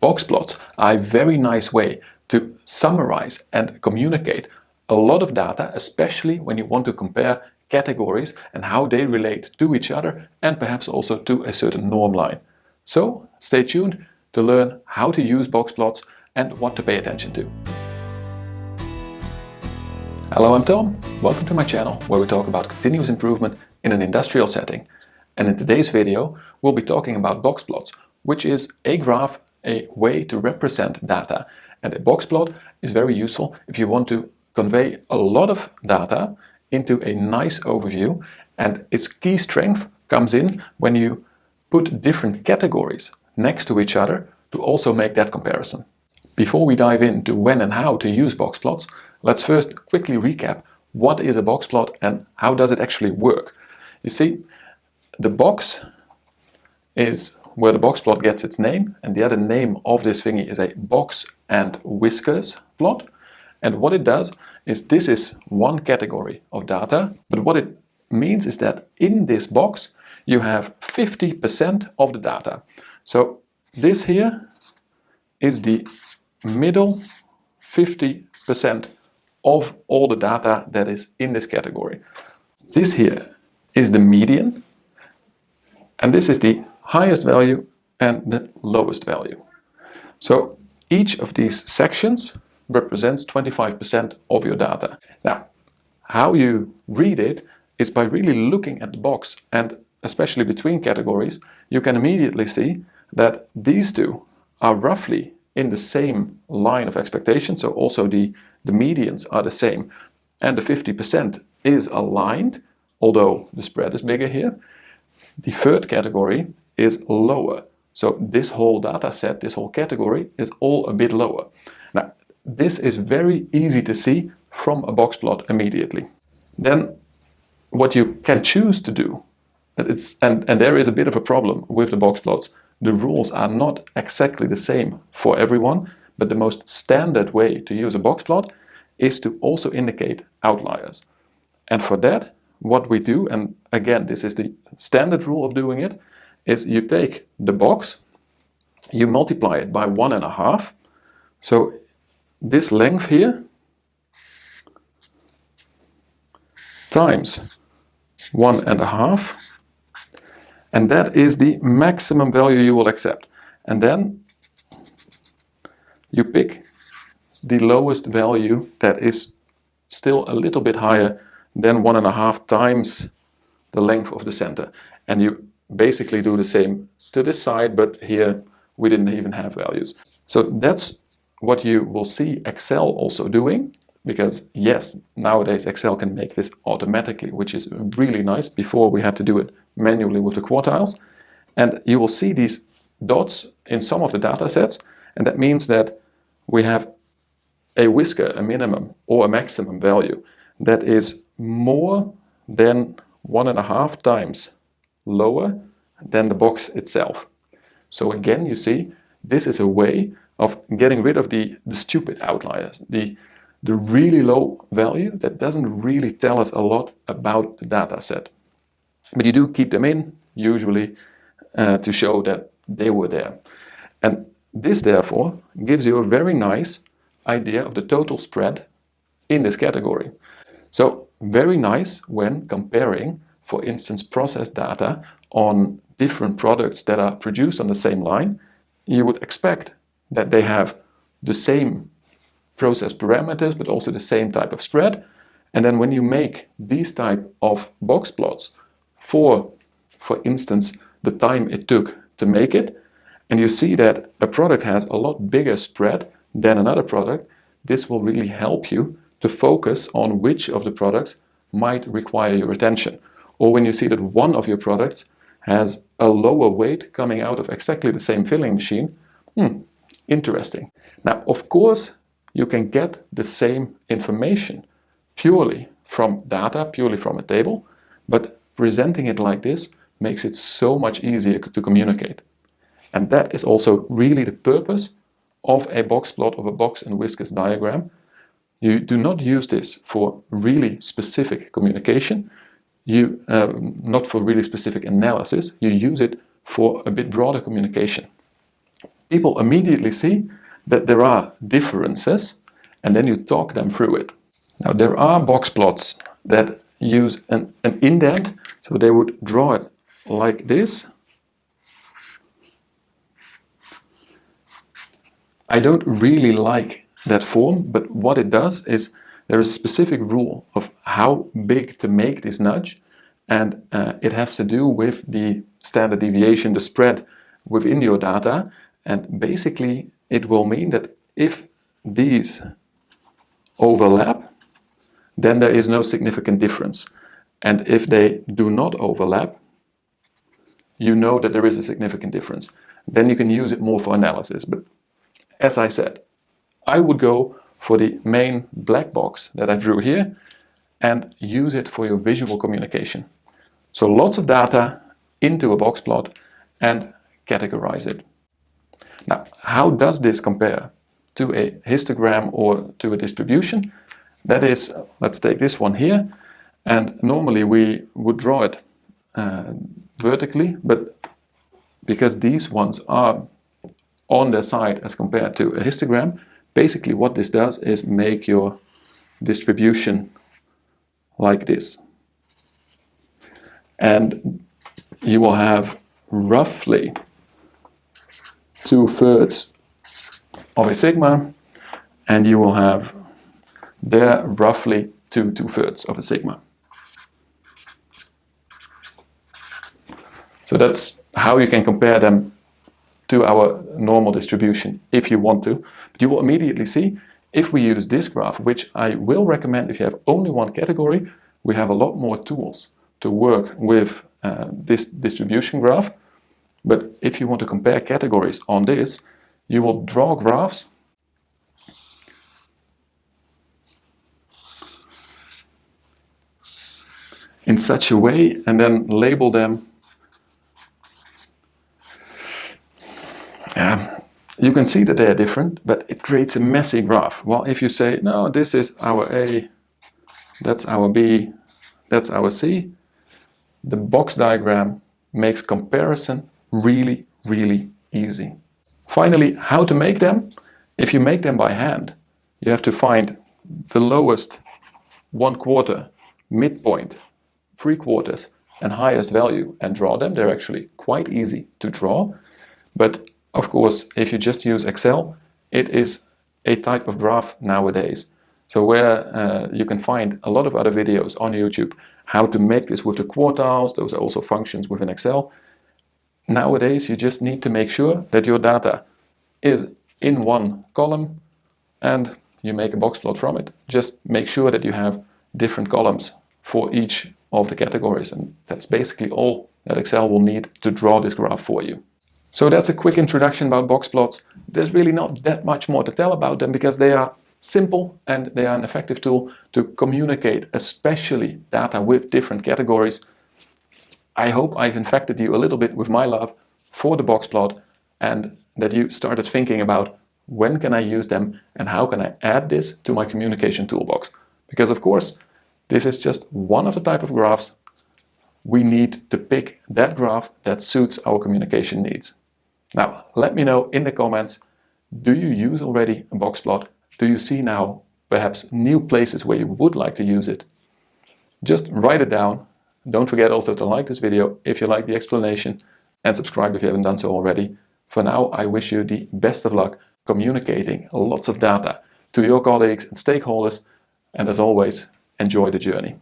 Boxplots are a very nice way to summarize and communicate a lot of data, especially when you want to compare categories and how they relate to each other and perhaps also to a certain norm line. So stay tuned to learn how to use boxplots and what to pay attention to. Hello, I'm Tom. Welcome to my channel where we talk about continuous improvement in an industrial setting. And in today's video, we'll be talking about boxplots, which is a graph, a way to represent data. And a boxplot is very useful if you want to convey a lot of data into a nice overview, and its key strength comes in when you put different categories next to each other to also make that comparison. Before we dive into when and how to use boxplots, let's first quickly recap what is a boxplot and how does it actually work. You see, the box is where the boxplot gets its name, and the other name of this thingy is a box-and-whiskers plot. And what it does is this is one category of data, but what it means is that in this box you have 50% of the data. So this here is the middle 50% of all the data that is in this category. This here is the median, and this is the highest value and the lowest value. So each of these sections represents 25% of your data. Now, how you read it is by really looking at the box, and especially between categories, you can immediately see that these two are roughly in the same line of expectation, so also the medians are the same, and the 50% is aligned, although the spread is bigger here. The third category is lower. So this whole data set, this whole category is all a bit lower. Now, this is very easy to see from a boxplot immediately. Then what you can choose to do, and there is a bit of a problem with the boxplots. The rules are not exactly the same for everyone, but the most standard way to use a boxplot is to also indicate outliers. And for that, what we do, and again, this is the standard rule of doing it, is you take the box, you multiply it by 1.5. So this length here times 1.5, and that is the maximum value you will accept. And then you pick the lowest value that is still a little bit higher than 1.5 times the length of the center. And you basically do the same to this side, but here we didn't even have values. So that's what you will see Excel also doing, because yes, nowadays Excel can make this automatically, which is really nice. Before we had to do it manually with the quartiles. And you will see these dots in some of the data sets, and that means that we have a whisker, a minimum or a maximum value that is more than 1.5 times lower than the box itself. So again, you see, this is a way of getting rid of the stupid outliers, the really low value that doesn't really tell us a lot about the data set. But you do keep them in, usually, to show that they were there. And this, therefore, gives you a very nice idea of the total spread in this category. So very nice when comparing, for instance, process data on different products that are produced on the same line. You would expect that they have the same process parameters, but also the same type of spread. And then when you make these type of box plots for instance, the time it took to make it, and you see that a product has a lot bigger spread than another product, this will really help you to focus on which of the products might require your attention. Or when you see that one of your products has a lower weight coming out of exactly the same filling machine, interesting. Now, of course, you can get the same information purely from data, purely from a table, but presenting it like this makes it so much easier to communicate. And that is also really the purpose of a box plot, of a box and whiskers diagram. You do not use this for really specific communication, not for really specific analysis. You use it for a bit broader communication. people immediately see that there are differences, and then you talk them through it. Now, there are box plots that use an indent, so they would draw it like this. I don't really like that form, but what it does is there is a specific rule of how big to make this nudge, and it has to do with the standard deviation, the spread within your data, and basically it will mean that if these overlap, then there is no significant difference. And if they do not overlap, you know that there is a significant difference. Then you can use it more for analysis. But as I said, I would go for the main black box that I drew here and use it for your visual communication. So lots of data into a box plot and categorize it. Now, how does this compare to a histogram or to a distribution? That is, let's take this one here, and normally we would draw it vertically, but because these ones are on their side as compared to a histogram, basically what this does is make your distribution like this. And you will have roughly 2/3 of a sigma, and you will have there roughly 2/3 of a sigma. So that's how you can compare them to our normal distribution if you want to. But you will immediately see, if we use this graph, which I will recommend if you have only one category, we have a lot more tools to work with this distribution graph. But if you want to compare categories on this, you will draw graphs in such a way and then label them. You can see that they are different, but it creates a messy graph. Well, if you say, no, this is our A, that's our B, that's our C, the box diagram makes comparison really, really easy. Finally, how to make them? If you make them by hand, you have to find the lowest 1/4, midpoint, 3/4, and highest value and draw them. They're actually quite easy to draw. But of course, if you just use Excel, it is a type of graph nowadays. So where you can find a lot of other videos on YouTube, how to make this with the quartiles, those are also functions within Excel. Nowadays, you just need to make sure that your data is in one column and you make a box plot from it. Just make sure that you have different columns for each of the categories, and that's basically all that Excel will need to draw this graph for you. So that's a quick introduction about box plots. There's really not that much more to tell about them because they are simple and they are an effective tool to communicate, especially data with different categories. I hope I've infected you a little bit with my love for the box plot and that you started thinking about when can I use them and how can I add this to my communication toolbox. Because of course, this is just one of the type of graphs. We need to pick that graph that suits our communication needs. Now, let me know in the comments, do you use already a box plot? Do you see now perhaps new places where you would like to use it? Just write it down. Don't forget also to like this video if you like the explanation and subscribe if you haven't done so already. For now, I wish you the best of luck communicating lots of data to your colleagues and stakeholders. And as always, enjoy the journey.